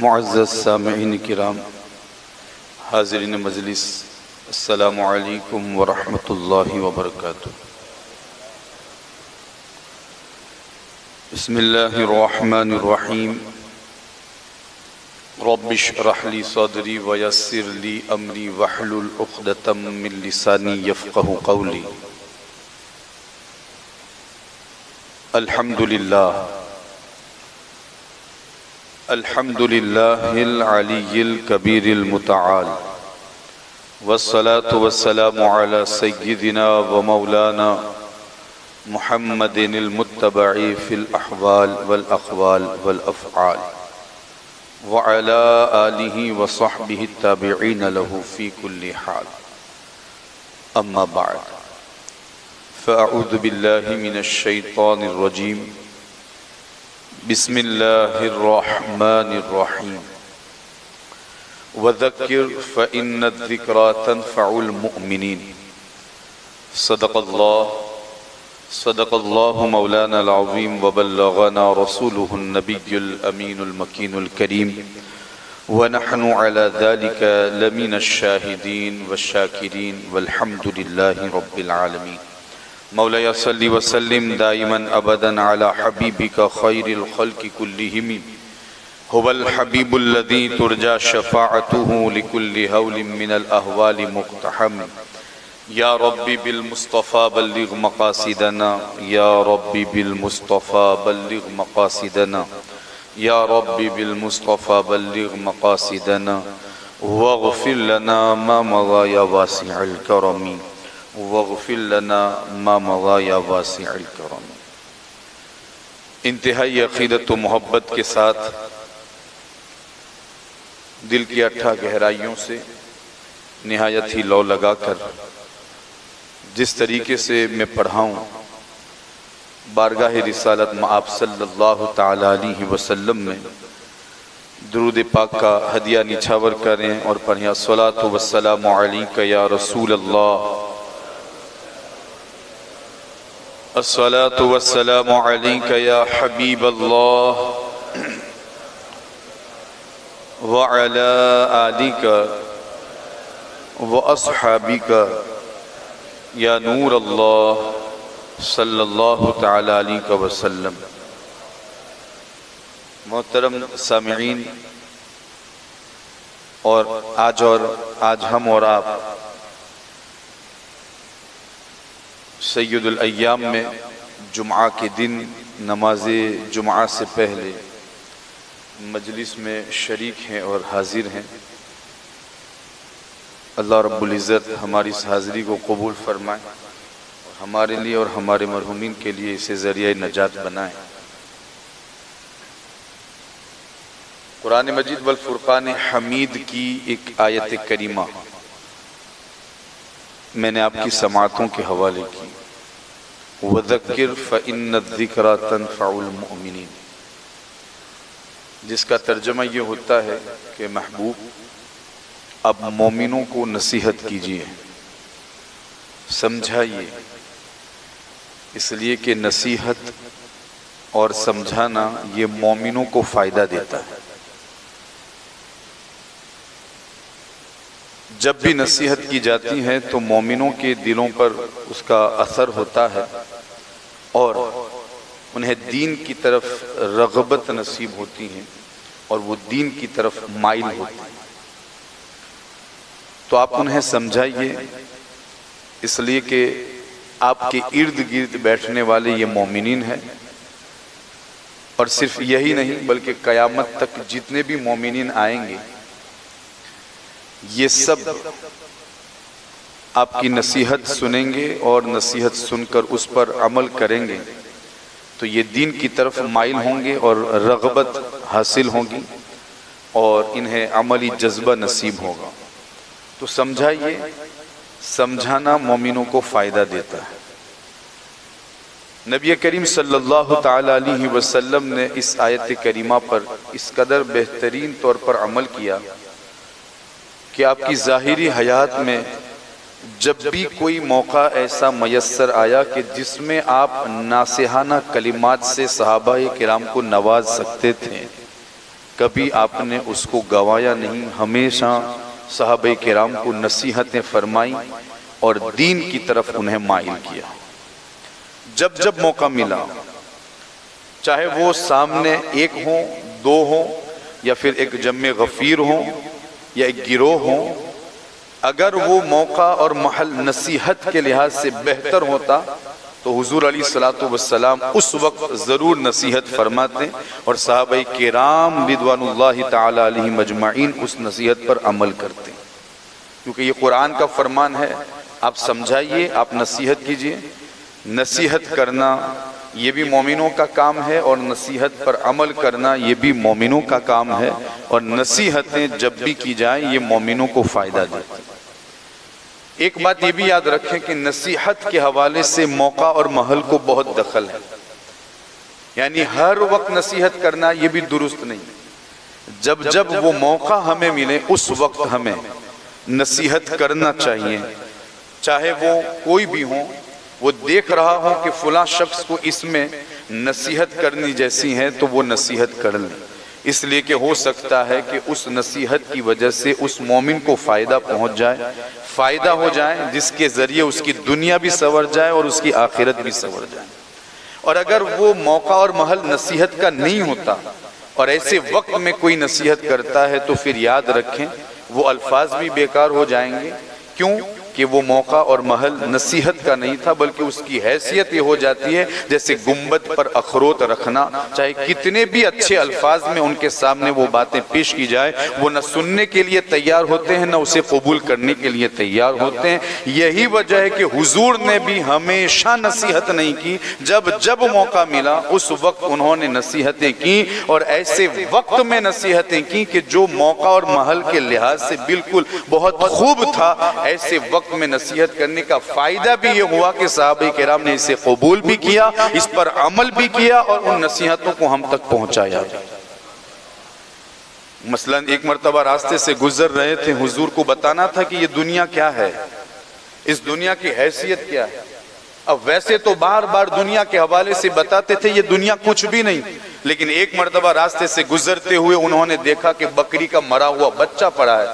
معزز سامعین کرام، حاضرین مجلس، السلام علیکم ورحمۃ اللہ وبرکاتہ۔ بسم اللہ الرحمن الرحیم۔ رب اشرح لی صدری ویسر لی امری واحلل عقدۃ من لسانی یفقہوا قولی۔ الحمد للہ العلی الکبیر المتعال، والصلاة والسلام علی سیدنا و مولانا محمد المتبع فی الاحوال والاقوال والافعال، وعلی آلہ وصحبہ التابعین له فی کل حال، اما بعد فاعوذ باللہ من الشیطان الرجیم، بسم اللہ الرحمن الرحیم۔ وذکر فإن الذکرى تنفع المؤمنین۔ صدق اللہ مولانا العظیم وبلغنا رسولہ النبی الامین المکین الکریم، ونحن على ذلك لمن الشاہدین والشاکرین والحمد للہ رب العالمین۔ مولاي صل وسلم دائما ابدا على حبيبك خير الخلق كلهم، هو الحبيب الذي ترجى شفاعته لكل هول من الاهوال مقتحم۔ يا ربي بالمصطفى بلغ مقاصدنا، يا ربي بالمصطفى بلغ مقاصدنا، يا ربي بالمصطفى بلغ مقاصدنا، واغفر لنا ما مضى يا واسع الكرم، وَاغْفِرْ لَنَا مَا مَضَى يَا وَاسِعَ الْكَرَمِ۔ انتہائی عقیدت و محبت کے ساتھ دل کی اٹھا گہرائیوں سے نہایت ہی لو لگا کر جس طریقے سے میں پڑھاؤں، بارگاہ رسالت مآب صلی اللہ تعالی علیہ وسلم میں درود پاک کا ہدیہ نچھاور کریں اور پڑھیں، الصلاۃ والسلام علیک یا رسول اللہ، الصلاة والسلام عليك يا حبيب الله، وعلى آلك وأصحابك يا نور الله صلی اللہ تعالی علیہ وسلم۔ محترم سامعین، اور آج ہم اور آپ سید الایام میں جمعہ کے دن نماز جمعہ سے پہلے مجلس میں شریک ہیں اور حاضر ہیں۔ اللہ رب العزت ہماری اس حاضری کو قبول فرمائے اور ہمارے لیے اور ہمارے مرحومین کے لیے اسے ذریعہ نجات بنائے۔ قرآن مجید والفرقان حمید کی ایک آیت کریمہ میں نے آپ کی سماعتوں کے حوالے کی، وَذَكِّرْ فَإِنَّ الذِّكْرَى تَنْفَعُ الْمُؤْمِنِينَ، جس کا ترجمہ یہ ہوتا ہے کہ محبوب اب مومنوں کو نصیحت کیجئے، سمجھائیے، اس لیے کہ نصیحت اور سمجھانا یہ مومنوں کو فائدہ دیتا ہے۔ جب بھی نصیحت کی جاتی ہے تو مومنوں کے دلوں پر اس کا اثر ہوتا ہے اور انہیں دین کی طرف رغبت نصیب ہوتی ہے اور وہ دین کی طرف مائل ہوتے ہیں۔ تو آپ انہیں سمجھائیے، اس لیے کہ آپ کے ارد گرد بیٹھنے والے یہ مومنین ہیں، اور صرف یہی نہیں بلکہ قیامت تک جتنے بھی مومنین آئیں گے یہ سب آپ کی نصیحت سنیں گے اور نصیحت سن کر اس پر عمل کریں گے تو یہ دین کی طرف مائل ہوں گے اور رغبت حاصل ہوگی اور انہیں عملی جذبہ نصیب ہوگا۔ تو سمجھائیے، سمجھانا مومنوں کو فائدہ دیتا ہے۔ نبی کریم صلی اللہ تعالی علیہ وسلم نے اس آیت کریمہ پر اس قدر بہترین طور پر عمل کیا کہ آپ کی ظاہری حیات میں جب بھی کوئی موقع ایسا میسر آیا کہ جس میں آپ ناصحانہ کلمات سے صحابہ کرام کو نواز سکتے تھے کبھی آپ نے اس کو گوایا نہیں، ہمیشہ صحابہ کرام کو نصیحتیں فرمائی اور دین کی طرف انہیں مائل کیا۔ جب جب موقع ملا، چاہے وہ سامنے ایک ہوں، دو ہوں، یا پھر ایک جمع غفیر ہوں یا ایک گروہ ہوں، اگر وہ موقع اور محل نصیحت کے لحاظ سے بہتر ہوتا تو حضور علیہ السلام اس وقت ضرور نصیحت فرماتے اور صحابہ کرام رضوان اللہ تعالی علیہ مجمعین اس نصیحت پر عمل کرتے، کیونکہ یہ قرآن کا فرمان ہے، آپ سمجھائیے، آپ نصیحت کیجئے۔ نصیحت کرنا یہ بھی مومنوں کا کام ہے اور نصیحت پر عمل کرنا یہ بھی مومنوں کا کام ہے، اور نصیحتیں جب بھی کی جائیں یہ مومنوں کو فائدہ دیتی ہیں۔ ایک بات یہ بھی یاد رکھیں کہ نصیحت کے حوالے سے موقع اور محل کو بہت دخل ہے، یعنی ہر وقت نصیحت کرنا یہ بھی درست نہیں۔ جب جب وہ موقع ہمیں ملے اس وقت ہمیں نصیحت کرنا چاہیے، چاہے وہ کوئی بھی ہو، وہ دیکھ رہا ہو کہ فلاں شخص کو اس میں نصیحت کرنی جیسی ہے تو وہ نصیحت کر لیں، اس لیے کہ ہو سکتا ہے کہ اس نصیحت کی وجہ سے اس مومن کو فائدہ پہنچ جائے، فائدہ ہو جائے، جس کے ذریعے اس کی دنیا بھی سنور جائے اور اس کی آخرت بھی سنور جائے۔ اور اگر وہ موقع اور محل نصیحت کا نہیں ہوتا اور ایسے وقت میں کوئی نصیحت کرتا ہے تو پھر یاد رکھیں وہ الفاظ بھی بیکار ہو جائیں گے۔ کیوں؟ کہ وہ موقع اور محل نصیحت کا نہیں تھا، بلکہ اس کی حیثیت یہ ہو جاتی ہے جیسے گنبد پر اخروت رکھنا، چاہے کتنے بھی اچھے الفاظ میں ان کے سامنے وہ باتیں پیش کی جائے، وہ نہ سننے کے لیے تیار ہوتے ہیں نہ اسے قبول کرنے کے لیے تیار ہوتے ہیں۔ یہی وجہ ہے کہ حضور نے بھی ہمیشہ نصیحت نہیں کی، جب جب موقع ملا اس وقت انہوں نے نصیحتیں کی، اور ایسے وقت میں نصیحتیں کی کہ جو موقع اور محل کے لحاظ سے بالکل بہت خوب تھا، ایسے وقت میں نصیحت کرنے کا فائدہ بھی یہ ہوا کہ صحابہ کرام نے اسے قبول بھی کیا، اس پر عمل بھی کیا اور ان نصیحتوں کو ہم تک پہنچایا۔ مثلا ایک مرتبہ راستے سے گزر رہے تھے، حضور کو بتانا تھا کہ یہ دنیا کیا ہے، اس دنیا کی حیثیت کیا ہے۔ اب ویسے تو بار بار دنیا کے حوالے سے بتاتے تھے یہ دنیا کچھ بھی نہیں، لیکن ایک مرتبہ راستے سے گزرتے ہوئے انہوں نے دیکھا کہ بکری کا مرا ہوا بچہ پڑا ہے،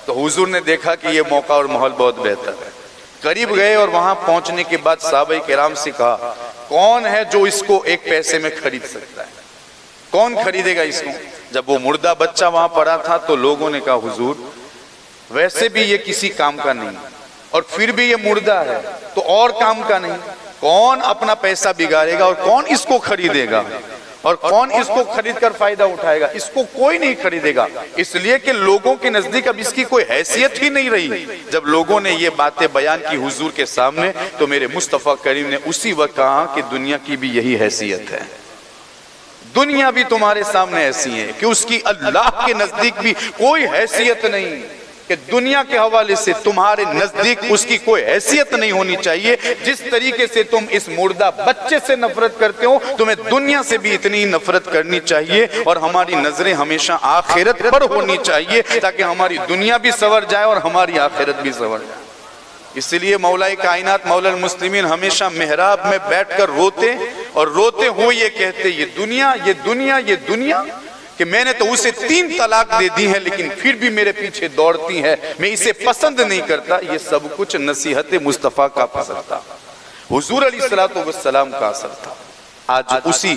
تو حضور نے دیکھا کہ یہ موقع اور ماحول بہت بہتر ہے۔ قریب گئے اور وہاں پہنچنے کے بعد صحابہ کرام سے کہا کون ہے جو اس کو ایک پیسے میں خرید سکتا ہے، کون خریدے گا اس کو؟ جب وہ مردہ بچہ وہاں پڑا تھا تو لوگوں نے کہا حضور ویسے بھی یہ کسی کام کا نہیں، اور پھر بھی یہ مردہ ہے تو اور کام کا نہیں، کون اپنا پیسہ بگاڑے گا اور کون اس کو خریدے گا، اور کون اس کو خرید کر فائدہ اٹھائے گا؟ اس کو کوئی نہیں خریدے گا، اس لیے کہ لوگوں کے نزدیک اب اس کی کوئی حیثیت ہی نہیں رہی۔ جب لوگوں نے یہ باتیں بیان کی حضور کے سامنے تو میرے مصطفیٰ کریم نے اسی وقت کہا کہ دنیا کی بھی یہی حیثیت ہے، دنیا بھی تمہارے سامنے ایسی ہے کہ اس کی اللہ کے نزدیک بھی کوئی حیثیت نہیں، کہ دنیا کے حوالے سے تمہارے نزدیک اس کی کوئی حیثیت نہیں ہونی چاہیے۔ جس طریقے سے تم اس مردہ بچے سے نفرت کرتے ہو، تمہیں دنیا سے بھی اتنی نفرت کرنی چاہیے، اور ہماری نظریں ہمیشہ آخرت پر ہونی چاہیے تاکہ ہماری دنیا بھی سنور جائے اور ہماری آخرت بھی سنور جائے۔ اس لیے مولا کائنات مولا المسلمین ہمیشہ محراب میں بیٹھ کر روتے، اور روتے ہوئے یہ کہتے یہ دنیا یہ دنیا یہ دنیا، کہ میں نے تو اسے 3 طلاق دے دی ہیں لیکن پھر بھی میرے پیچھے دوڑتی ہے، میں اسے پسند نہیں کرتا۔ یہ سب کچھ نصیحت مصطفیٰ کا اثر تھا، حضور علیہ السلام کا اثر تھا۔ آج اسی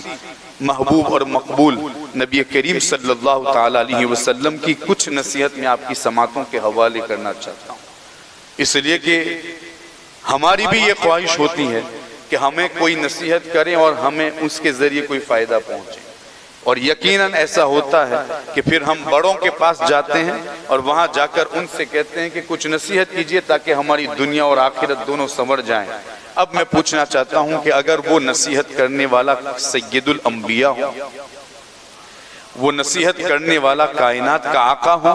محبوب اور مقبول نبی کریم صلی اللہ تعالی علیہ وسلم کی کچھ نصیحت میں آپ کی سماعتوں کے حوالے کرنا چاہتا ہوں، اس لیے کہ ہماری بھی یہ خواہش ہوتی ہے کہ ہمیں کوئی نصیحت کریں اور ہمیں اس کے ذریعے کوئی فائدہ پہنچے، اور یقیناً ایسا ہوتا ہے کہ پھر ہم بڑوں کے پاس جاتے ہیں اور وہاں جا کر ان سے کہتے ہیں کہ کچھ نصیحت کیجئے تاکہ ہماری دنیا اور آخرت دونوں سنور جائیں۔ اب میں پوچھنا چاہتا ہوں کہ اگر وہ نصیحت کرنے والا سید الانبیاء ہو، وہ نصیحت کرنے والا کائنات کا آقا ہو،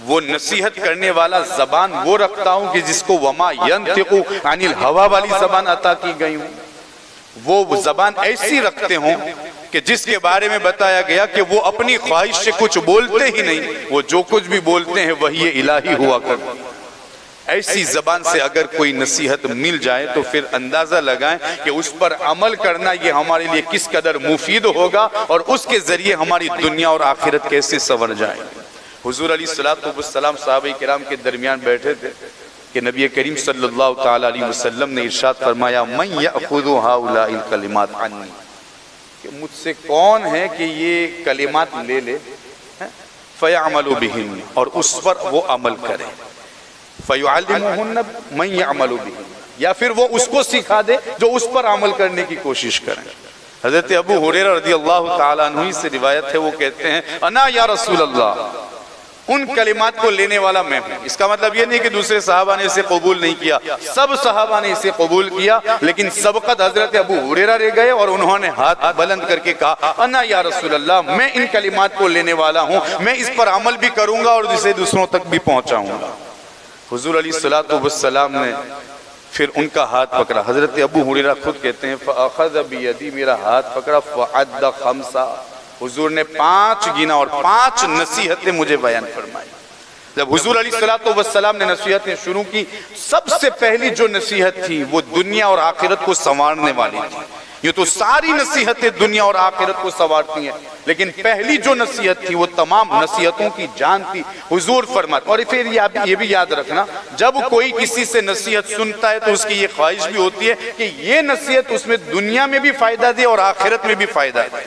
وہ نصیحت کرنے والا زبان وہ رکھتا ہوں کہ جس کو وما ینطق عن الہوا والی زبان عطا کی گئی ہوں، وہ زبان ایسی رکھتے ہوں کہ جس کے بارے میں بتایا گیا کہ وہ اپنی خواہش سے کچھ بولتے ہی نہیں، وہ جو کچھ بھی بولتے ہیں وہی الہی ہوا کرتے ہیں۔ ایسی زبان سے اگر کوئی نصیحت مل جائے تو پھر اندازہ لگائیں کہ اس پر عمل کرنا یہ ہمارے لیے کس قدر مفید ہوگا اور اس کے ذریعے ہماری دنیا اور آخرت کیسے سنور جائے۔ حضور علیہ السلام صحابہ کرام کے درمیان بیٹھے تھے کہ نبی کریم صلی اللہ تعالی علیہ وسلم نے ارشاد فرمایا من یأخذ هؤلاء الکلمات عنی، کہ مجھ سے کون ہے کہ یہ کلمات لے لے فیعمل بہن، اور اس پر وہ عمل کرے، فیعلمہن من یعمل بہن، یا پھر وہ اس کو سکھا دے جو اس پر عمل کرنے کی کوشش کریں۔ حضرت ابو ہریرہ رضی اللہ تعالیٰ عنہ سے روایت ہے، وہ کہتے ہیں انا یا رسول اللہ، ان کلمات کو لینے والا میں ہوں۔ اس کا مطلب یہ نہیں کہ دوسرے صحابہ نے اسے قبول نہیں کیا، سب صحابہ نے اسے قبول کیا، لیکن سبقت حضرت ابو ہریرہ رہ گئے اور انہوں نے ہاتھ بلند کر کے کہا انا یا رسول اللہ، میں ان کلمات کو لینے والا ہوں، میں اس پر عمل بھی کروں گا اور اسے دوسروں تک بھی پہنچاؤں گا۔ حضور علیہ السلام نے پھر ان کا ہاتھ پکڑا۔ حضرت ابو ہریرہ خود کہتے ہیں فَأَخَذَ بِيَدِي، میرا ہاتھ پکڑا، فَعَدَّ خَمْسَ، حضور نے 5 گنا اور 5 نصیحتیں مجھے بیان فرمائی۔ جب حضور علیہ السلام نے نصیحتیں شروع کی، سب سے پہلی جو نصیحت تھی وہ دنیا اور آخرت کو سنوارنے والی تھی۔ یہ تو ساری نصیحتیں دنیا اور آخرت کو سنوارتی ہیں، لیکن پہلی جو نصیحت تھی وہ تمام نصیحتوں کی جان تھی۔ حضور فرماتے، اور پھر یہ بھی یاد رکھنا، جب کوئی کسی سے نصیحت سنتا ہے تو اس کی یہ خواہش بھی ہوتی ہے کہ یہ نصیحت اس میں دنیا میں بھی فائدہ دے اور آخرت میں بھی فائدہ دے،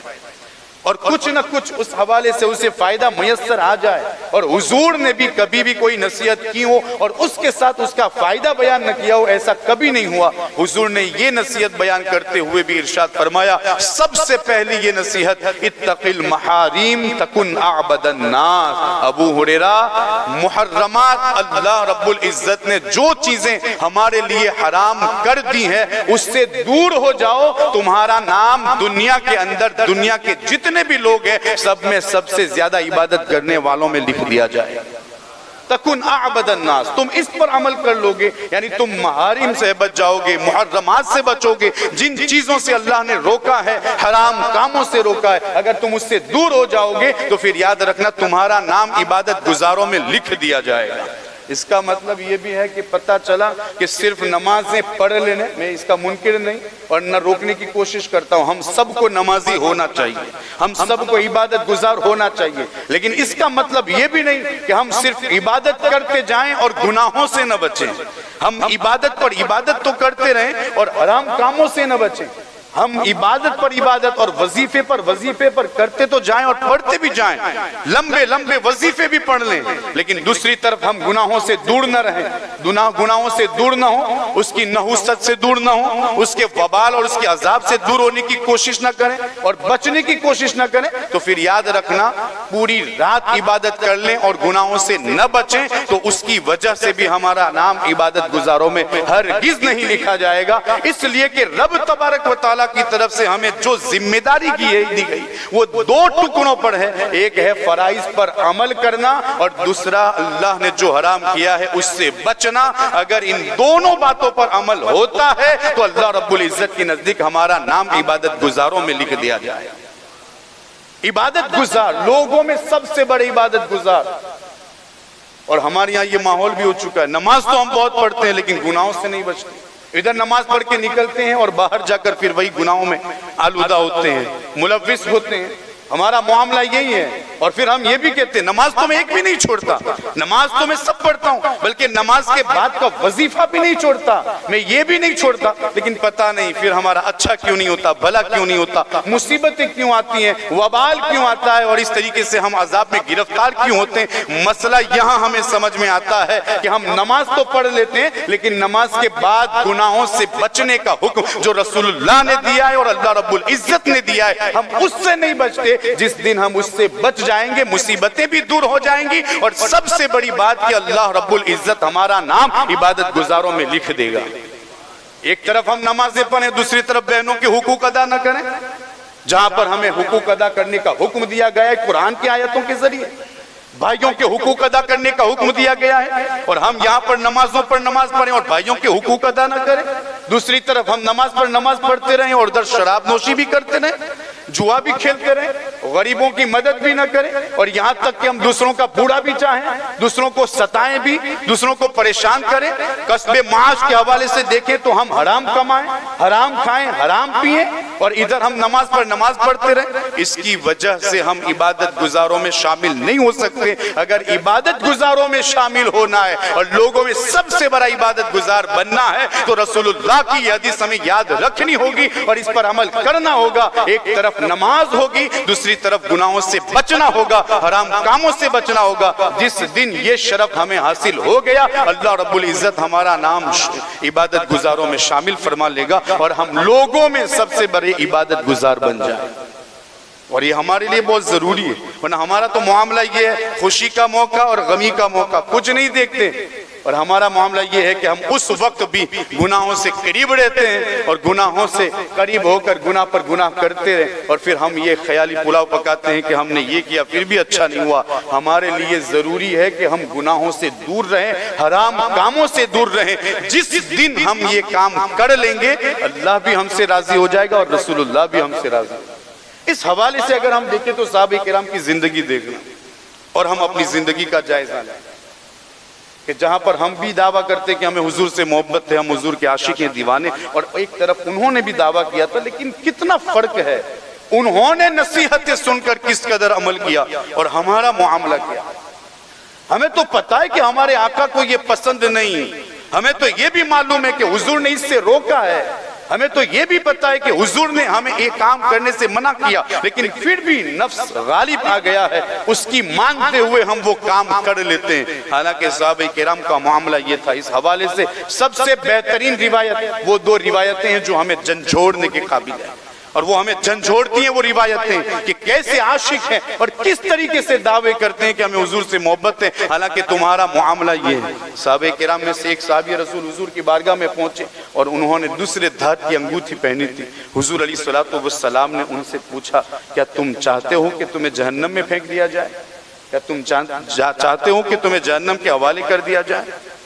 اور کچھ نہ کچھ اس حوالے سے اسے فائدہ میسر آ جائے۔ اور حضور نے بھی کبھی بھی کوئی نصیحت کی ہو اور اس کے ساتھ اس کا فائدہ بیان نہ کیا ہو، ایسا کبھی نہیں ہوا۔ حضور نے یہ نصیحت بیان کرتے ہوئے بھی ارشاد فرمایا، سب سے پہلی یہ نصیحت اتق المحارم تکن اعبد الناس۔ ابو ہریرہ، محرمات اللہ رب العزت نے جو چیزیں ہمارے لیے حرام کر دی ہیں اس سے دور ہو جاؤ، تمہارا نام دنیا کے اندر، دنیا کے جتنے بھی لوگ ہیں سب میں سب سے زیادہ عبادت کرنے والوں میں لکھ دیا جائے۔ تکن اعبد الناس، تم اس پر عمل کر لوگے، یعنی تم محارم سے بچ جاؤ گے، محرمات سے بچو گے، جن چیزوں سے اللہ نے روکا ہے، حرام کاموں سے روکا ہے، اگر تم اس سے دور ہو جاؤ گے تو پھر یاد رکھنا تمہارا نام عبادت گزاروں میں لکھ دیا جائے گا۔ اس کا مطلب یہ بھی ہے کہ پتہ چلا کہ صرف نمازیں پڑھ لینے، میں اس کا منکر نہیں اور نہ روکنے کی کوشش کرتا ہوں، ہم سب کو نمازی ہونا چاہیے، ہم سب کو عبادت گزار ہونا چاہیے، لیکن اس کا مطلب یہ بھی نہیں کہ ہم صرف عبادت کرتے جائیں اور گناہوں سے نہ بچیں۔ ہم عبادت پر عبادت تو کرتے رہیں اور حرام کاموں سے نہ بچیں۔ ہم عبادت پر عبادت اور وظیفے پر کرتے تو جائیں اور پڑھتے بھی جائیں، لمبے لمبے وظیفے بھی پڑھ لیں، لیکن دوسری طرف ہم گناہوں سے دور نہ رہیں، گناہوں سے دور نہ ہوں، اس کی نحوست سے دور نہ ہوں، اس کے وبال اور اس کے عذاب سے دور ہونے کی کوشش نہ کریں اور بچنے کی کوشش نہ کریں، تو پھر یاد رکھنا پوری رات عبادت کر لیں اور گناہوں سے نہ بچیں تو اس کی وجہ سے بھی ہمارا نام عبادت گزاروں میں ہرگز نہیں لکھا جائے گا، اس لیے کہ رب تبارک و تعالیٰ کی طرف سے ہمیں جو ذمہ داری دی گئی وہ 2 ٹکڑوں پر ہے، ایک ہے فرائض پر عمل کرنا اور دوسرا اللہ نے جو حرام کیا ہے اس سے بچنا۔ اگر ان دونوں باتوں پر عمل ہوتا ہے تو اللہ رب العزت کے نزدیک ہمارا نام عبادت گزاروں میں لکھ دیا جائے۔ عبادت گزار، لوگوں میں سب سے بڑے عبادت گزار، اور ہمارے یہاں یہ ماحول بھی ہو چکا ہے، نماز تو ہم بہت پڑھتے ہیں لیکن گناہوں سے نہیں بچتے، ادھر نماز پڑھ کے نکلتے ہیں اور باہر جا کر پھر وہی گناہوں میں آلودہ ہوتے ہیں، ملوث ہوتے ہیں۔ ہمارا معاملہ یہی ہے، اور پھر ہم یہ بھی کہتے ہیں نماز تو میں ایک بھی نہیں چھوڑتا، نماز تو میں سب پڑھتا ہوں، بلکہ نماز کے بعد کا وظیفہ بھی نہیں چھوڑتا، میں یہ بھی نہیں چھوڑتا، لیکن پتہ نہیں پھر ہمارا اچھا کیوں نہیں ہوتا، بھلا کیوں نہیں ہوتا، مصیبتیں کیوں آتی ہیں، وبال کیوں آتا ہے، اور اس طریقے سے ہم عذاب میں گرفتار کیوں ہوتے ہیں۔ مسئلہ یہاں ہمیں سمجھ میں آتا ہے کہ ہم نماز تو پڑھ لیتے ہیں لیکن نماز کے بعد گناہوں سے بچنے کا حکم جو رسول اللہ نے دیا ہے اور اللہ رب العزت نے دیا ہے، ہم اس سے نہیں بچتے۔ جس دن ہم اس سے بچ جائیں گے مصیبتیں بھی دور ہو جائیں گی، اور سب سے بڑی بات کہ اللہ رب العزت ہمارا نام عبادت گزاروں میں لکھ دے گا۔ ایک طرف ہم نمازیں پڑھیں، دوسری طرف بہنوں کے حقوق ادا نہ کریں، جہاں پر ہمیں حقوق ادا کرنے کا حکم دیا گیا ہے قرآن کی آیتوں کے ذریعے، بھائیوں کے حقوق ادا کرنے کا حکم دیا گیا ہے، اور ہم یہاں پر نمازوں پر نماز پڑھیں اور بھائیوں کے حقوق ادا نہ کریں۔ دوسری طرف ہم نماز پر نماز پڑھتے رہیں اور ادھر شراب نوشی بھی کرتے رہیں، جوا بھی کھیلتے رہیں، غریبوں کی مدد بھی نہ کریں، اور یہاں تک کہ ہم دوسروں کا بوڑھا بھی چاہیں، دوسروں کو ستائیں بھی، دوسروں کو پریشان کریں۔ کسب معاش کے حوالے سے دیکھیں تو ہم حرام کمائیں، حرام کھائیں، حرام پیئیں، اور ادھر ہم نماز پر نماز پڑھتے رہیں۔ اس کی وجہ سے ہم عبادت گزاروں میں شامل نہیں ہو سکتے۔ اگر عبادت گزاروں میں شامل ہونا ہے اور لوگوں میں سب سے بڑا عبادت گزار بننا ہے تو رسول اللہ کی یہ حدیث ہمیں یاد رکھنی ہوگی اور اس پر عمل کرنا ہوگا۔ ایک طرف نماز ہوگی، دوسری طرف گناہوں سے بچنا ہوگا، حرام کاموں سے بچنا ہوگا۔ جس دن یہ شرف ہمیں حاصل ہو گیا، اللہ رب العزت ہمارا نام عبادت گزاروں میں شامل فرما لے گا اور ہم لوگوں میں سب سے بڑے عبادت گزار بن جائیں۔ اور یہ ہمارے لیے بہت ضروری ہے، ورنہ ہمارا تو معاملہ یہ ہے خوشی کا موقع اور غمی کا موقع کچھ نہیں دیکھتے، اور ہمارا معاملہ یہ ہے کہ ہم اس وقت بھی گناہوں سے قریب رہتے ہیں اور گناہوں سے قریب ہو کر گناہ پر گناہ کرتے رہیں، اور پھر ہم یہ خیالی پلاؤ پکاتے ہیں کہ ہم نے یہ کیا پھر بھی اچھا نہیں ہوا۔ ہمارے لیے ضروری ہے کہ ہم گناہوں سے دور رہیں، حرام کاموں سے دور رہیں۔ جس دن ہم یہ کام کر لیں گے اللہ بھی ہم سے راضی ہو جائے گا اور رسول اللہ بھی ہم سے راضی ہو جائے گا۔ اس حوالے سے اگر ہم دیکھیں تو صحابہ کرام کی زندگی دیکھنا اور ہم اپنی زندگی کا جائزہ لیں کہ جہاں پر ہم بھی دعویٰ کرتے کہ ہمیں حضور سے محبت ہے، ہم حضور کے عاشق ہیں، دیوانے، اور ایک طرف انہوں نے بھی دعویٰ کیا تھا، لیکن کتنا فرق ہے۔ انہوں نے نصیحتیں سن کر کس قدر عمل کیا اور ہمارا معاملہ کیا۔ ہمیں تو پتا ہے کہ ہمارے آقا کو یہ پسند نہیں، ہمیں تو یہ بھی معلوم ہے کہ حضور نے اس سے روکا ہے، ہمیں تو یہ بھی پتا ہے کہ حضور نے ہمیں ایک کام کرنے سے منع کیا، لیکن پھر بھی نفس غالب آ گیا ہے، اس کی مانتے ہوئے ہم وہ کام کر لیتے ہیں۔ حالانکہ صحابہ کرام کا معاملہ یہ تھا۔ اس حوالے سے سب سے بہترین روایت وہ دو روایتیں ہیں جو ہمیں جھنجھوڑنے کے قابل ہیں، اور وہ ہمیں جھنجھوڑتی ہیں وہ روایتیں کہ کیسے عاشق ہیں اور کس طریقے سے دعوے کرتے ہیں کہ ہمیں حضور سے محبت ہے، حالانکہ تمہارا معاملہ یہ ہے۔ صحابہ کرام میں سے ایک صحابی رسول حضور کی بارگاہ میں پہنچے اور انہوں نے دوسرے دھات کی انگوٹھی پہنی تھی۔ حضور علیہ السلام نے ان سے پوچھا کیا تم چاہتے ہو کہ تمہیں جہنم میں پھینک دیا جائے؟ کیا تم چاہتے ہو کہ تمہیں جہنم کے حوالے کر دیا جائے؟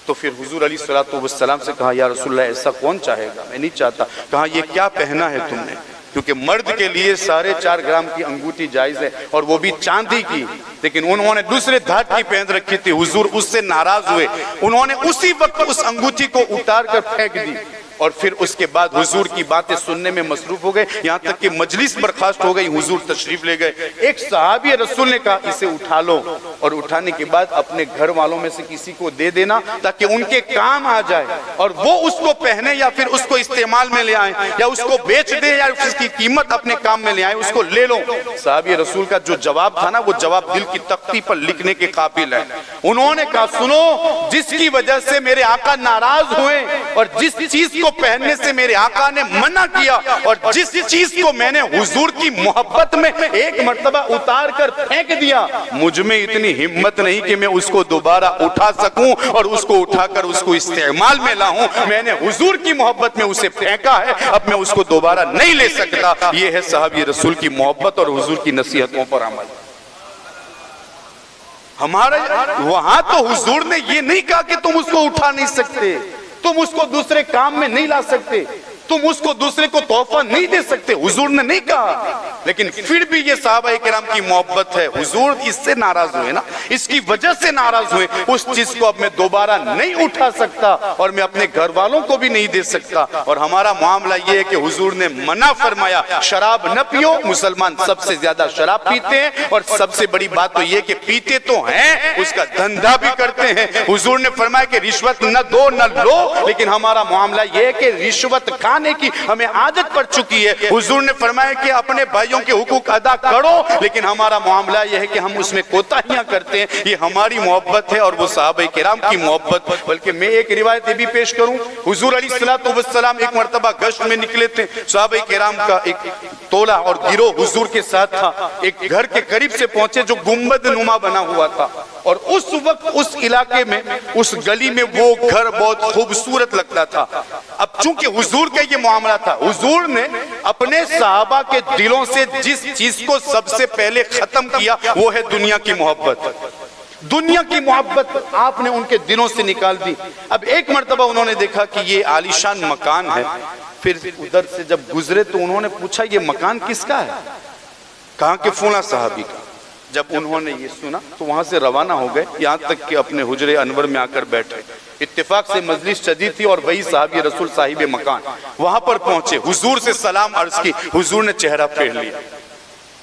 تو پھر حضور علیہ السلام سے کہا یا رسول اللہ ایسا کون چاہے گا، میں نہیں چاہتا۔ کہا یہ کیا پہنا ہے تم نے؟ کیونکہ مرد کے لیے 4.5 گرام کی انگوٹھی جائز ہے اور وہ بھی چاندی کی، لیکن انہوں نے دوسرے دھات کی پہن رکھی تھی۔ حضور اس سے ناراض ہوئے، انہوں نے اسی وقت اس انگوٹھی کو اتار کر پھینک دی، اور پھر اس کے بعد حضور کی باتیں سننے میں مصروف ہو گئے، یہاں تک کہ مجلس برخاست ہو گئی، حضور تشریف لے گئے۔ ایک صحابی رسول نے کہا اسے اٹھا لو، اور اٹھانے کے بعد اپنے گھر والوں میں سے کسی کو دے دینا تاکہ ان کے کام آ جائے اور وہ اس کو پہنے یا پھر اس کو استعمال میں لے آئیں یا اس کو بیچ دے یا اس کی قیمت اپنے کام میں لے آئیں، اس کو لے لو۔ صحابی رسول کا جو جواب تھا نا وہ جواب دل کی تختی پر لکھنے کے قابل ہے۔ انہوں نے کہا سنو، جس کی وجہ سے میرے آقا ناراض ہوئے اور جس چیز کو پہننے سے میرے آقا نے منع کیا اور جس چیز کو میں نے حضور کی محبت میں ایک مرتبہ اتار کر پھینک دیا، مجھ میں اتنی ہمت نہیں کہ میں اس کو دوبارہ اٹھا سکوں اور اس کو اٹھا کر اس کو استعمال میں لاؤں۔ میں نے حضور کی محبت میں اسے پھینکا ہے، اب میں اس کو دوبارہ نہیں لے سکتا۔ یہ ہے صحابی رسول کی محبت اور حضور کی نصیحتوں پر عمل۔ ہمارے وہاں تو حضور نے یہ نہیں کہا کہ تم اس کو اٹھا نہیں سکتے، تم اس کو دوسرے کام میں نہیں لا سکتے، تم اس کو دوسرے کو تحفہ نہیں دے سکتے، حضور نے نہیں کہا۔ لیکن پھر بھی یہ صحابہ کرام کی محبت ہے، حضور اس سے ناراض ہوئے نا، اس کی وجہ سے ناراض ہوئے، اس چیز کو اب میں دوبارہ نہیں اٹھا سکتا اور میں اپنے گھر والوں کو بھی نہیں دے سکتا۔ اور ہمارا معاملہ یہ ہے کہ حضور نے منع فرمایا شراب نہ پیو، مسلمان سب سے زیادہ شراب پیتے ہیں اور سب سے بڑی بات تو یہ کہ پیتے تو ہیں اس کا دھندا بھی کرتے ہیں۔ حضور نے فرمایا کہ رشوت نہ دو نہ لو، لیکن ہمارا معاملہ یہ ہے کہ رشوت کھانے کی ہمیں عادت پڑ چکی ہے۔ حضور نے فرمایا کہ اپنے بھائیوں کے حقوق ادا کرو، لیکن ہمارا معاملہ یہ ہے کہ ہم اس میں کوتاہیاں کرتے ہیں۔ یہ ہماری محبت ہے اور وہ صحابہ کرام کی محبت۔ بلکہ میں ایک روایت بھی پیش کروں، حضور علیہ السلام ایک مرتبہ گشت میں نکلے تھے، صحابہ کرام کا ایک تولا اور گروہ حضور کے ساتھ تھا، ایک گھر کے قریب سے پہنچے جو گنبد نما بنا ہوا تھا، اور اس وقت اس علاقے میں اس گلی میں وہ گھر بہت خوبصورت لگتا تھا۔ اب چونکہ حضور کا یہ معاملہ تھا، حضور نے اپنے صحابہ کے دلوں سے جس چیز کو سب سے پہلے ختم کیا وہ ہے دنیا کی محبت۔ دنیا کی محبت آپ نے ان کے دلوں سے نکال دی۔ اب ایک مرتبہ انہوں نے دیکھا کہ یہ عالیشان مکان ہے، پھر ادھر سے جب گزرے تو انہوں نے پوچھا یہ مکان کس کا ہے؟ کہا کہ فلاں صحابی کا. جب انہوں نے یہ سنا تو وہاں سے روانہ ہو گئے، یہاں تک کہ اپنے حجرے انور میں آ کر بیٹھے. اتفاق سے مجلس شدید تھی اور وہی صحابی رسول صاحب مکان وہاں پر پہنچے، حضور سے سلام عرض کی. حضور نے چہرہ پھیر لیا،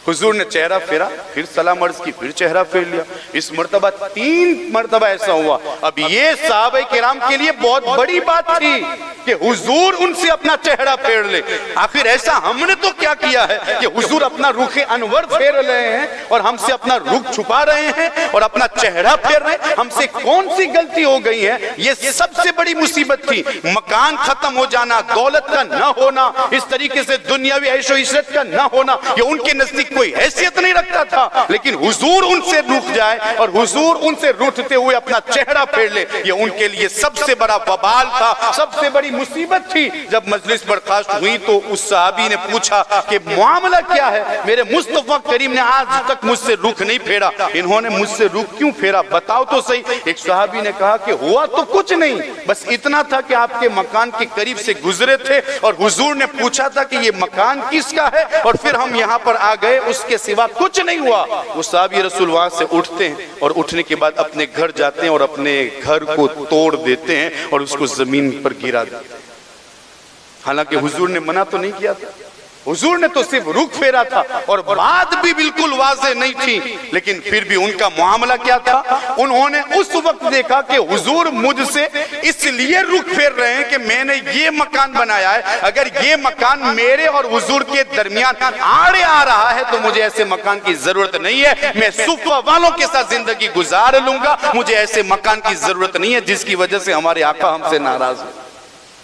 حضور نے چہرہ پھیرا، پھر سلام عرض کی، پھر چہرہ پھیر لیا. اس مرتبہ 3 مرتبہ ایسا ہوا. اب یہ صحابہ کرام کے لیے بہت بڑی بات تھی کہ حضور ان سے اپنا چہرہ پھیر لے. آخر ایسا ہم نے تو کیا کیا ہے کہ حضور اپنا رخ انور پھیر رہے ہیں اور ہم سے اپنا رخ چھپا رہے ہیں اور اپنا چہرہ پھیر رہے ہیں. ہم سے کون سی غلطی ہو گئی ہے؟ یہ سب سے بڑی مصیبت تھی. مکان ختم ہو جانا، دولت کا نہ ہونا، اس طریقے سے دنیاوی عیش و عشرت کا نہ ہونا، یہ ان کے نزدیک کوئی حیثیت نہیں رکھتا تھا. لیکن حضور ان سے رک جائے اور حضور ان سے روٹھتے ہوئے اپنا چہرہ پھیر لے، یہ ان کے لیے سب سے بڑا وبال تھا، سب سے بڑی مصیبت تھی. جب مجلس برخاست ہوئی تو اس صحابی نے پوچھا کہ معاملہ کیا ہے؟ میرے مصطفیٰ کریم نے آج تک مجھ سے رخ نہیں پھیرا، انہوں نے مجھ سے رخ کیوں پھیرا؟ بتاؤ تو صحیح. ایک صحابی نے کہا کہ ہوا تو کچھ نہیں، بس اتنا تھا کہ آپ کے مکان کے قریب سے گزرے تھے اور حضور نے پوچھا تھا کہ یہ مکان کس کا ہے، اور پھر ہم یہاں پر آ گئے، اس کے سوا کچھ نہیں ہوا. وہ صحابی رسول وہاں سے اٹھتے ہیں اور اٹھنے کے بعد اپنے گھر جاتے ہیں اور اپنے گھر کو توڑ دیتے ہیں اور اس کو زمین پر گرا دیتے ہیں. حالانکہ حضور نے منع تو نہیں کیا تھا، حضور نے تو صرف رخ پھیرا تھا اور بات بھی بالکل واضح نہیں تھی. لیکن پھر بھی ان کا معاملہ کیا تھا؟ انہوں نے اس وقت دیکھا کہ حضور مجھ سے اس لیے رخ پھیر رہے ہیں کہ میں نے یہ مکان بنایا ہے، اگر یہ مکان میرے اور حضور کے درمیان آڑے آ رہا ہے تو مجھے ایسے مکان کی ضرورت نہیں ہے. میں صفہ والوں کے ساتھ زندگی گزار لوں گا، مجھے ایسے مکان کی ضرورت نہیں ہے جس کی وجہ سے ہمارے آقا ہم سے ناراض ہیں.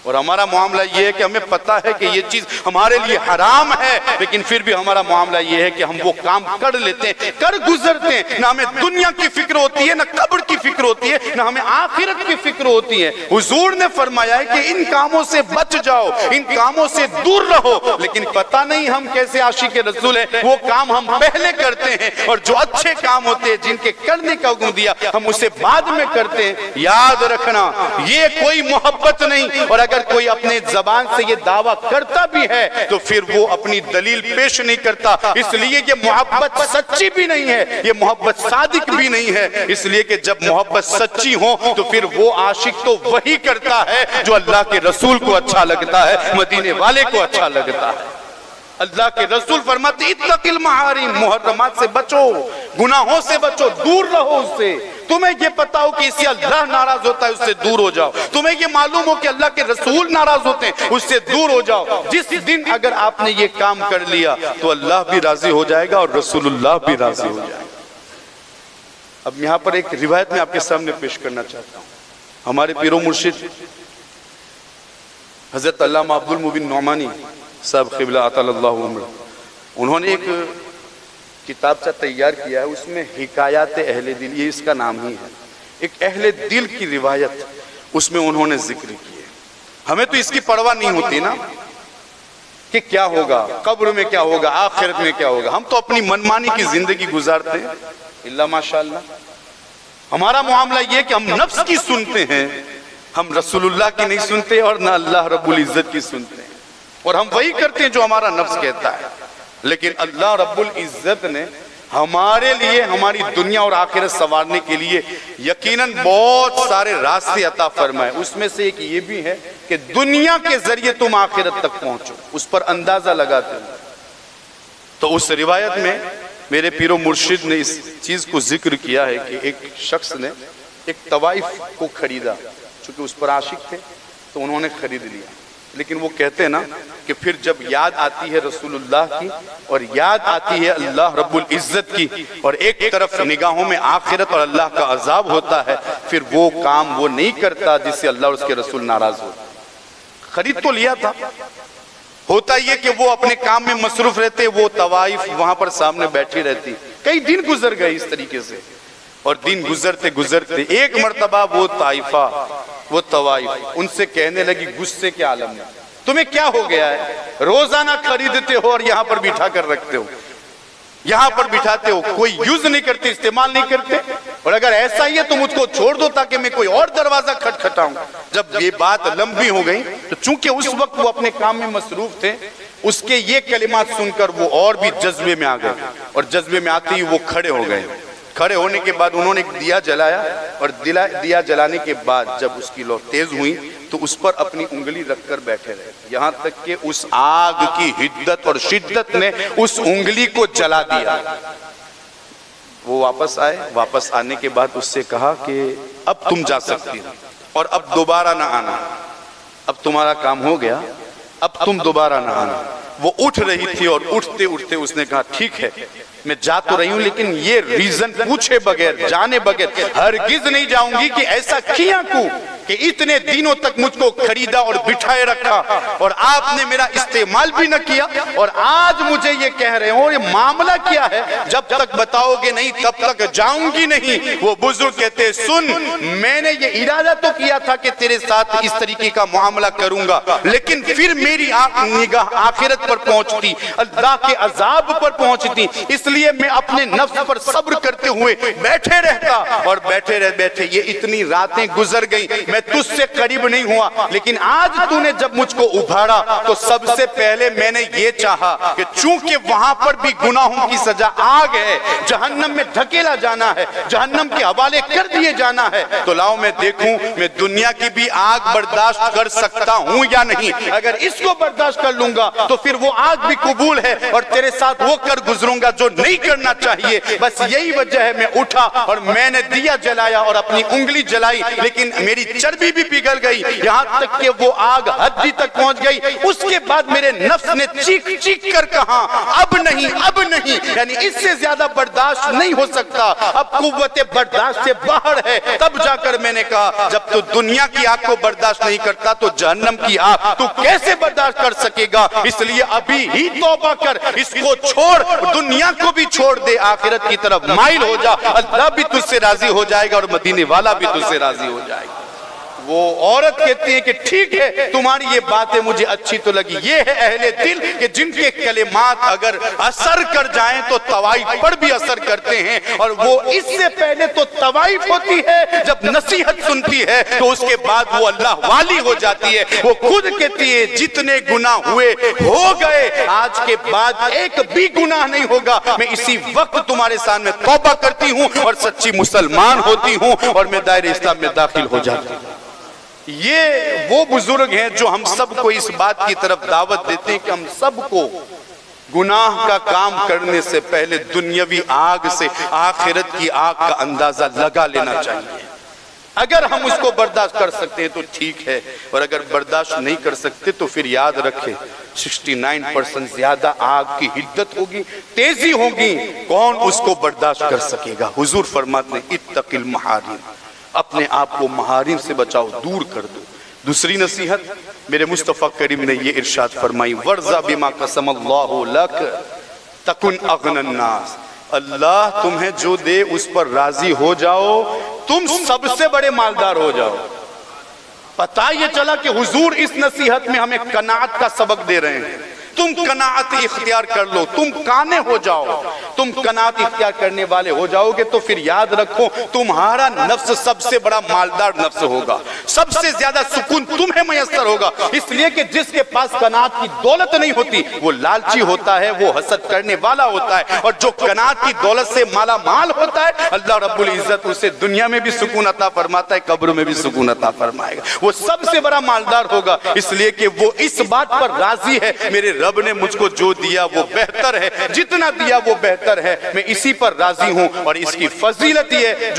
اور ہمارا معاملہ یہ ہے کہ ہمیں پتا ہے کہ یہ چیز ہمارے لیے حرام ہے، لیکن پھر بھی ہمارا معاملہ یہ ہے کہ ہم وہ کام کر لیتے ہیں، کر گزرتے ہیں. نہ ہمیں دنیا کی فکر ہوتی ہے، نہ قبر کی فکر ہوتی ہے، نہ ہمیں آخرت کی فکر ہوتی ہے. حضور نے فرمایا ہے کہ ان کاموں سے بچ جاؤ، ان کاموں سے دور رہو. لیکن پتہ نہیں ہم کیسے عاشق رسول ہیں، وہ کام ہم پہلے کرتے ہیں اور جو اچھے کام ہوتے ہیں جن کے کرنے کا حکم دیا ہم اسے بعد میں کرتے ہیں. یاد رکھنا یہ کوئی محبت نہیں. اور اگر کوئی اپنے زبان سے یہ دعویٰ کرتا بھی ہے تو پھر وہ اپنی دلیل پیش نہیں کرتا، اس لیے یہ محبت سچی بھی نہیں ہے، یہ محبت صادق بھی نہیں ہے. اس لیے کہ جب محبت سچی ہو تو پھر وہ عاشق تو وہی کرتا ہے جو اللہ کے رسول کو اچھا لگتا ہے، مدینے والے کو اچھا لگتا ہے. اللہ کے رسول فرماتے اتق المحارم، محرمات سے بچو، گناہوں سے بچو، دور رہو اس سے. تمہیں یہ پتا ہو کہ اس سے اللہ ناراض ہوتا ہے، اس سے دور ہو جاؤ. تمہیں یہ معلوم ہو کہ اللہ کے رسول ناراض ہوتے ہیں، اس سے دور ہو جاؤ. جس دن اگر آپ نے یہ کام کر لیا تو اللہ بھی راضی ہو جائے گا اور رسول اللہ بھی راضی ہو جائے گا. اب یہاں پر ایک روایت میں آپ کے سامنے پیش کرنا چاہتا ہوں. ہمارے پیر و مرشد حضرت علامہ عبد المبین نعمانی صاحب قبلہ عطال اللہ عمر، انہوں نے ایک کتابچہ تیار کیا ہے، اس میں حکایات اہل دل، یہ اس کا نام ہی ہے، ایک اہل دل کی روایت اس میں انہوں نے ذکر کی ہے. ہمیں تو اس کی پرواہ نہیں ہوتی نا کہ کیا ہوگا قبر میں، کیا ہوگا آخرت میں، کیا ہوگا. ہم تو اپنی منمانی کی زندگی گزارتے ہیں. اللہ ماشاءاللہ ہمارا معاملہ یہ کہ ہم نفس کی سنتے ہیں، ہم رسول اللہ کی نہیں سنتے اور نہ اللہ رب العزت کی سنتے ہیں، اور ہم وہی کرتے ہیں جو ہمارا نفس کہتا ہے. لیکن اللہ رب العزت نے ہمارے لیے ہماری دنیا اور آخرت سنوارنے کے لیے یقیناً بہت سارے راستے عطا فرمائے. اس میں سے ایک یہ بھی ہے کہ دنیا کے ذریعے تم آخرت تک پہنچو، اس پر اندازہ لگاتے ہو. تو اس روایت میں میرے پیر و مرشد نے اس چیز کو ذکر کیا ہے کہ ایک شخص نے ایک طوائف کو خریدا، چونکہ اس پر عاشق تھے تو انہوں نے خرید لیا. لیکن وہ کہتے ہیں نا کہ پھر جب یاد آتی ہے رسول اللہ کی اور یاد آتی ہے اللہ رب العزت کی اور ایک طرف نگاہوں میں آخرت اور اللہ کا عذاب ہوتا ہے، پھر وہ کام وہ نہیں کرتا جس سے اللہ اور اس کے رسول ناراض ہوتا. خرید تو لیا تھا، ہوتا یہ کہ وہ اپنے کام میں مصروف رہتے، وہ طوائف وہاں پر سامنے بیٹھی رہتی. کئی دن گزر گئے اس طریقے سے، اور دن گزرتے گزرتے ایک مرتبہ وہ طائفہ، وہ طوائف ان سے کہنے لگی غصے کے عالم میں، تمہیں کیا ہو گیا ہے؟ روزانہ خریدتے ہو اور یہاں پر بٹھا کر رکھتے ہو، یہاں پر بٹھاتے ہو، کوئی یوز نہیں کرتے، استعمال نہیں کرتے، اور اگر ایسا ہی ہے تو مجھ کو چھوڑ دو تاکہ میں کوئی اور دروازہ کھٹکھٹاؤں. جب یہ بات لمبی ہو گئی تو چونکہ اس وقت وہ اپنے کام میں مصروف تھے اس کے یہ کلمات سن کر وہ اور بھی جذبے میں آ گئے، اور جذبے میں آتے ہی وہ کھڑے ہو گئے۔ کھڑے ہونے کے بعد انہوں نے دیا جلایا، اور دیا جلانے کے بعد جب اس کی لو تیز ہوئی تو اس پر اپنی انگلی رکھ کر بیٹھے رہے، یہاں تک کہ اس آگ کی حدت اور شدت نے اس انگلی کو جلا دیا۔ وہ واپس آئے، واپس آنے کے بعد اس سے کہا کہ اب تم جا سکتی ہو اور اب دوبارہ نہ آنا، اب تمہارا کام ہو گیا، اب تم دوبارہ نہ آنا۔ وہ اٹھ رہی تھی اور اٹھتے اٹھتے اس نے کہا ٹھیک ہے میں جا تو رہی ہوں، لیکن یہ ریزن پوچھے بغیر، جانے بغیر ہرگز نہیں جاؤں گی کہ ایسا کیا کو کہ اتنے دنوں تک مجھ کو خریدا اور بٹھائے رکھا اور آپ نے میرا استعمال بھی نہ کیا، اور آج مجھے یہ کہہ رہے ہو یہ معاملہ کیا ہے، جب تک بتاؤ گے نہیں تب تک جاؤں گی نہیں۔ وہ بزرگ کہتے سن، میں نے یہ ارادہ تو کیا تھا کہ تیرے ساتھ اس طریقے کا معاملہ کروں گا، لیکن پھر میری نگاہ آخرت پر پہنچتی، اللہ کے عذاب پر پہنچتی، اس لیے میں اپنے نفس پر صبر کرتے ہوئے بیٹھے رہتا، اور بیٹھے یہ اتنی راتیں گزر گئی، میں تجھ سے قریب نہیں ہوا، لیکن آج تو نے جب مجھ کو ابھارا تو سب سے پہلے میں نے یہ چاہا کہ چونکہ وہاں پر بھی گناہوں کی سزا آگ ہے، جہنم میں دھکیلا جانا ہے، جہنم کے حوالے کر دیے جانا ہے، تو لاؤ میں دیکھوں میں دنیا کی بھی آگ برداشت کر سکتا ہوں یا نہیں۔ اگر اس کو برداشت کر لوں گا تو پھر وہ آگ بھی قبول ہے، اور تیرے ساتھ وہ کر گزروں گا جو نہیں کرنا چاہیے۔ بس یہی وجہ ہے میں اٹھا اور میں نے دیا جلایا اور اپنی انگلی جلائی، لیکن میری چربی بھی پگھل گئی، یہاں تک کہ وہ آگ حدی تک پہنچ گئی۔ اس کے بعد میرے نفس نے چیخ چیخ کر کہا اب نہیں، اب نہیں، یعنی اس سے زیادہ برداشت نہیں ہو سکتا، اب قوت برداشت سے باہر ہے۔ تب جا کر میں نے کہا جب تو دنیا کی آگ کو برداشت نہیں کرتا تو جہنم کی آگ تو کیسے برداشت کر سکے گا؟ اس لیے ابھی ہی توبہ کر، اس کو چھوڑ، دنیا کو بھی چھوڑ دے، آخرت کی طرف مائل ہو جا، اللہ بھی تجھ سے راضی ہو جائے گا اور مدینے والا بھی تجھ سے راضی ہو جائے گا۔ وہ عورت کہتی ہے کہ ٹھیک ہے تمہاری یہ باتیں مجھے اچھی تو لگی، یہ ہے اہل دل کہ جن کے کلمات اگر اثر کر جائیں تو طوائف پر بھی اثر کرتے ہیں، اور وہ اس سے پہلے تو طوائف ہوتی ہے، جب نصیحت سنتی ہے تو اس کے بعد وہ اللہ والی ہو جاتی ہے۔ وہ خود کہتی ہے جتنے گناہ ہوئے ہو گئے، آج کے بعد ایک بھی گناہ نہیں ہوگا، میں اسی وقت تمہارے سامنے توبہ کرتی ہوں اور سچی مسلمان ہوتی ہوں اور میں دائرہ اسلام میں داخل ہو جاتی ہوں۔ یہ وہ بزرگ ہیں جو ہم سب کو اس بات کی طرف دعوت دیتے ہیں کہ ہم سب کو گناہ کا کام کرنے سے پہلے دنیاوی آگ سے آخرت کی آگ کا اندازہ لگا لینا چاہیے۔ اگر ہم اس کو برداشت کر سکتے ہیں تو ٹھیک ہے، اور اگر برداشت نہیں کر سکتے تو پھر یاد رکھیں 69% زیادہ آگ کی حدت ہوگی، تیزی ہوگی، کون اس کو برداشت کر سکے گا؟ حضور فرماتے ہیں اتق المحارم، اپنے آپ کو محارم سے بچاؤ، دور کر دو۔ دوسری نصیحت میرے مصطفیٰ کریم نے یہ ارشاد فرمائی وَرْضَ بِمَا قَسَمَ اللَّهُ لَكَ تَكُنْ أَغْنَى النَّاسِ، اللہ تمہیں جو دے اس پر راضی ہو جاؤ، تم سب سے بڑے مالدار ہو جاؤ۔ پتہ یہ چلا کہ حضور اس نصیحت میں ہمیں قناعت کا سبق دے رہے ہیں۔ تم قناعت اختیار کر لو، تم کانے ہو جاؤ، تم قناعت اختیار کرنے والے ہو جاؤ گے تو پھر یاد رکھو تمہارا نفس سب سے بڑا مالدار نفس ہوگا، سب سے زیادہ سکون تمہیں میسر ہوگا، اس لیے کہ جس کے پاس قناعت کی دولت نہیں ہوتی وہ لالچی ہوتا ہے، وہ حسد کرنے والا ہوتا ہے، اور جو قناعت کی دولت سے مالا مال ہوتا ہے اللہ رب العزت اسے دنیا میں بھی سکون عطا فرماتا ہے، قبر میں بھی سکون عطا فرمائے گا، وہ سب سے بڑا مالدار ہوگا، اس لیے کہ وہ اس بات پر راضی ہے میرے رب نے مجھ کو جو دیا وہ بہتر ہے، جتنا دیا وہ بہتر ہے، میں اسی پر راضی ہوں۔ اور اس کی فضیلت یہ ہے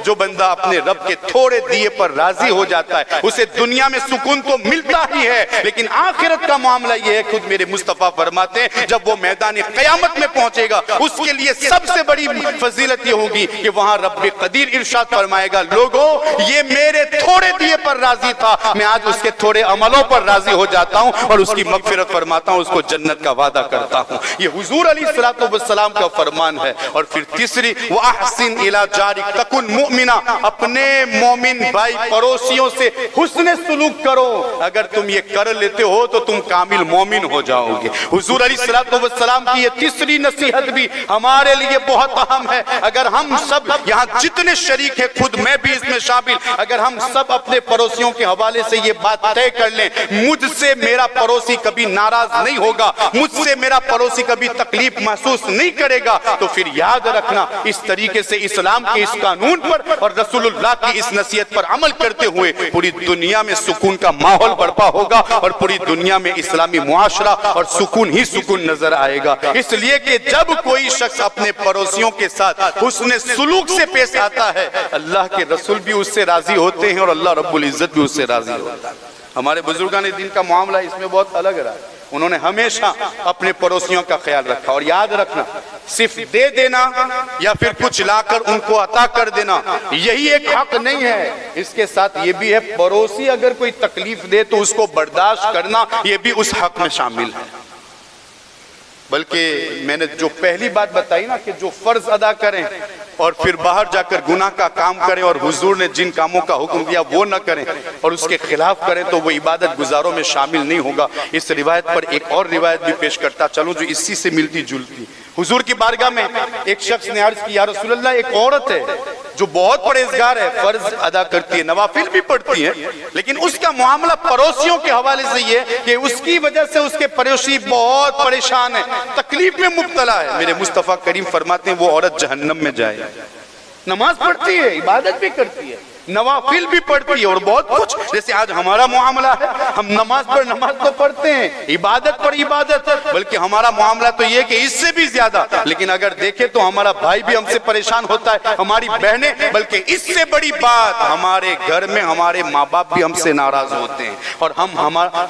جو بندہ اپنے رب کے تھوڑے دیے پر راضی ہو جاتا ہے اسے دنیا میں سکون تو ملتا ہی ہے، لیکن آخرت کا معاملہ یہ ہے، خود میرے مصطفیٰ فرماتے ہیں جب وہ میدان قیامت میں پہنچے گا اس کے لیے سب سے بڑی فضیلت یہ ہوگی کہ وہاں رب قدیر ارشاد فرمائے گا لوگوں یہ میرے تھوڑے دیے پر راضی تھا، میں آج اس کے تھوڑے عملوں پر راضی ہو جاتا ہوں اور اس کی مغفرت فرماتا ہوں، اس کو جنت کا وعدہ کرتا ہوں۔ یہ حضور علیہ السلام کا فرمان ہے. اور پھر تیسری وَأَحْسِنْ إِلَى جَارِكَ تَكُنْ مُؤْمِنًا, اپنے مومن بھائی پڑوسیوں سے حسن سلوک کرو. اگر تم یہ کر لیتے ہو تو تم کامل مومن ہو جاؤ گے. حضور علیہ السلام کی یہ تیسری نصیحت بھی ہمارے لیے بہت اہم ہے. اگر ہم سب یہاں جتنے شریک ہیں, خود میں بھی اس میں شامل, اگر ہم سب اپنے پڑوسیوں کے حوالے سے یہ بات طے کر لیں, مجھ سے میرا پڑوسی کبھی ناراض نہیں ہوگا, مجھ سے میرا پڑوسی کبھی تکلیف محسوس نہیں کرے گا, تو پھر یاد رکھنا اس طریقے سے اسلام کے اس قانون پر اور رسول اللہ کی اس نصیحت پر عمل کرتے ہوئے پوری دنیا میں سکون کا ماحول برپا ہوگا اور پوری دنیا میں اسلامی معاشرہ اور سکون ہی سکون نظر آئے گا. اس لیے کہ جب کوئی شخص اپنے پڑوسیوں کے ساتھ حسن سلوک سے پیش آتا ہے, اللہ کے رسول بھی اس سے راضی ہوتے ہیں اور اللہ رب العزت بھی اس سے راضی ہوتا ہے. ہمارے بزرگان دین کا معاملہ اس میں بہت الگ رہا ہے. انہوں نے ہمیشہ اپنے پڑوسیوں کا خیال رکھا. اور یاد رکھنا, صرف دے دینا یا پھر کچھ لا کر ان کو عطا کر دینا یہی ایک حق نہیں ہے. اس کے ساتھ یہ بھی ہے, پڑوسی اگر کوئی تکلیف دے تو اس کو برداشت کرنا یہ بھی اس حق میں شامل ہے. بلکہ میں نے جو پہلی بات بتائی نا کہ جو فرض ادا کریں اور پھر باہر جا کر گناہ کا کام کریں اور حضور نے جن کاموں کا حکم دیا وہ نہ کریں اور اس کے خلاف کریں تو وہ عبادت گزاروں میں شامل نہیں ہوگا. اس روایت پر ایک اور روایت بھی پیش کرتا چلوں جو اسی سے ملتی جلتی. حضور کی بارگاہ میں ایک شخص نے عرض کی, یا رسول اللہ, ایک عورت ہے جو بہت پرہیزگار ہے, فرض ادا کرتی ہے, نوافل بھی پڑھتی ہے, لیکن اس کا معاملہ پڑوسیوں کے حوالے سے یہ کہ اس کی وجہ سے اس کے پڑوسی بہت پریشان ہے, تکلیف میں مبتلا ہے. میرے مصطفیٰ کریم فرماتے ہیں وہ عورت جہنم میں جائے. نماز پڑھتی ہے, عبادت بھی کرتی ہے, نوافل بھی پڑھتی ہے اور بہت کچھ, جیسے آج ہمارا معاملہ ہے, ہم نماز پر نماز تو پڑھتے ہیں, عبادت پر عبادت, بلکہ ہمارا معاملہ تو یہ کہ اس سے بھی زیادہ. لیکن اگر دیکھیں تو ہمارا بھائی بھی ہم سے پریشان ہوتا ہے, ہماری بہنیں, بلکہ اس سے بڑی بات ہمارے گھر میں ہمارے ماں باپ بھی ہم سے ناراض ہوتے ہیں. اور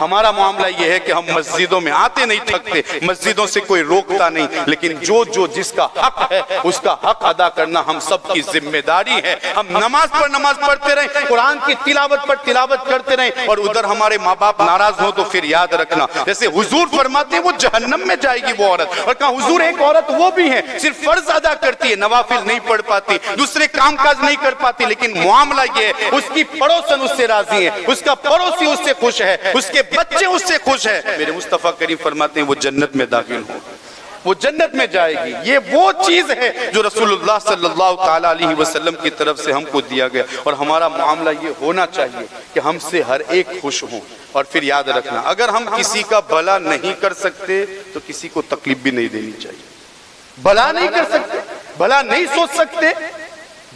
ہمارا معاملہ یہ ہے کہ ہم مسجدوں میں آتے نہیں تھکتے, مسجدوں سے کوئی روکتا نہیں, لیکن جو جس کا حق ہے اس کا حق ادا کرنا ہم سب کی ذمہ داری ہے. ہم نماز پر نماز پڑھتے رہیں, قرآن کی تلاوت پر تلاوت کرتے رہیں, اور ادھر ہمارے ماں باپ ناراض ہوں تو پھر یاد رکھنا, جیسے حضور فرماتے ہیں وہ جہنم میں جائے گی وہ عورت. اور کہا حضور ایک عورت وہ بھی ہے صرف فرض ادا کرتی ہے, نوافل نہیں پڑھ پاتی, دوسرے کام کاج نہیں کر پاتی, لیکن معاملہ یہ ہے اس کی پڑوسن اس سے راضی ہے, اس کا پڑوسی اس سے خوش ہے, اس کے بچے اس سے خوش ہے. میرے مصطفیٰ کریم فرماتے ہیں وہ جنت میں داخل ہو, وہ جنت میں جائے گی. یہ وہ چیز ہے جو رسول اللہ صلی اللہ تعالیٰ علیہ وسلم کی طرف سے ہم کو دیا گیا, اور ہمارا معاملہ یہ ہونا چاہیے کہ ہم سے ہر ایک خوش ہوں. اور پھر یاد رکھنا, اگر ہم کسی کا بھلا نہیں کر سکتے تو کسی کو تکلیف بھی نہیں دینی چاہیے. بھلا نہیں کر سکتے, بھلا نہیں سوچ سکتے,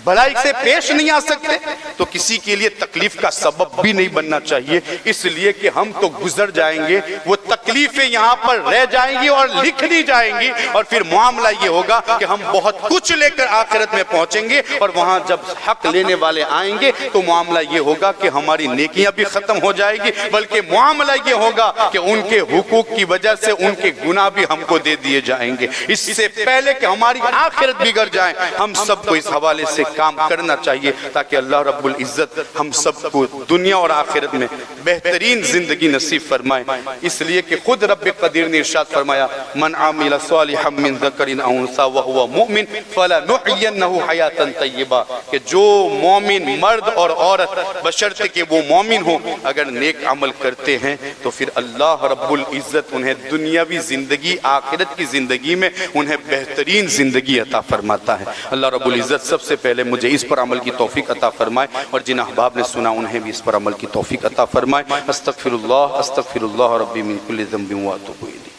بھلائی سے پیش نہیں آ سکتے تو کسی کے لیے تکلیف کا سبب بھی نہیں بننا چاہیے. اس لیے کہ ہم تو گزر جائیں گے, وہ تکلیفیں یہاں پر رہ جائیں گی اور لکھ دی جائیں گی, اور پھر معاملہ یہ ہوگا کہ ہم بہت کچھ لے کر آخرت میں پہنچیں گے, اور وہاں جب حق لینے والے آئیں گے تو معاملہ یہ ہوگا کہ ہماری نیکیاں بھی ختم ہو جائے گی, بلکہ معاملہ یہ ہوگا کہ ان کے حقوق کی وجہ سے ان کے گناہ بھی ہم کو دے دیے جائیں گے. اس سے پہلے کہ ہماری آخرت بگڑ جائے, ہم سب کو اس حوالے سے کام کرنا چاہیے تاکہ اللہ رب العزت ہم سب کو دنیا اور آخرت میں بہترین زندگی نصیب فرمائے. اس لیے کہ خود رب قدیر نے ارشاد فرمایا, من عامل صالحا من ذکر او انثى وهو مؤمن فلنحيينه حیاتا طیبہ, کہ جو مومن مرد اور عورت بشرط کہ وہ مومن ہو اگر نیک عمل کرتے ہیں تو پھر اللہ رب العزت انہیں دنیاوی زندگی, آخرت کی زندگی میں انہیں بہترین زندگی عطا فرماتا ہے. اللہ رب العزت سب سے پہلے مجھے اس پر عمل کی توفیق عطا فرمائے, اور جن احباب نے سنا انہیں بھی اس پر عمل کی توفیق عطا فرمائے. استغفر اللہ ربی من کل ذنب واتوب الیہ.